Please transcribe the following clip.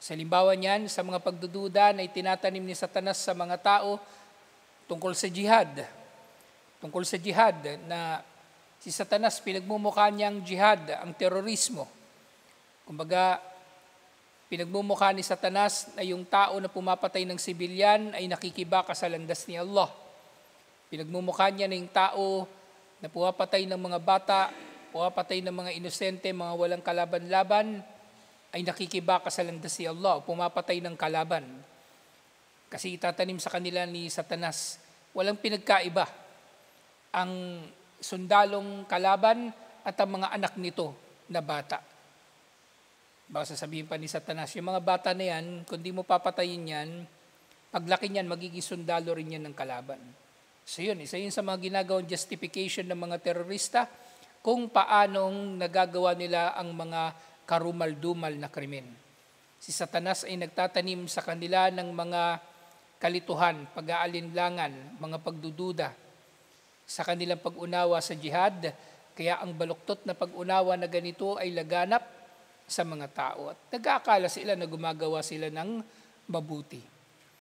Sa halimbawa niyan, sa mga pagdududa na itinatanim ni Satanas sa mga tao tungkol sa jihad. Tungkol sa jihad na si Satanas pinagmumukha niyang jihad, ang terorismo. Kumbaga, pinagmumukha ni Satanas na yung tao na pumapatay ng sibilyan ay nakikibaka sa landas ni Allah. Pinagmumukha niya na yung tao na pumapatay ng mga bata, pumapatay ng mga inosente, mga walang kalaban-laban, ay nakikibaka sa landas ni Allah, pumapatay ng kalaban. Kasi itatanim sa kanila ni Satanas, walang pinagkaiba ang sundalong kalaban at ang mga anak nito na bata. Baka sasabihin pa ni Satanas, yung mga bata na yan, kung di mo papatayin yan, paglaki niyan, magiging sundalo rin yan ng kalaban. So yun, isa yun sa mga ginagawang justification ng mga terorista kung paanong nagagawa nila ang mga karumal-dumal na krimen. Si Satanas ay nagtatanim sa kanila ng mga kalituhan, pag-aalinlangan, mga pagdududa sa kanilang pag-unawa sa jihad, kaya ang baluktot na pag-unawa na ganito ay laganap sa mga tao at nag-aakala sila na gumagawa sila ng mabuti.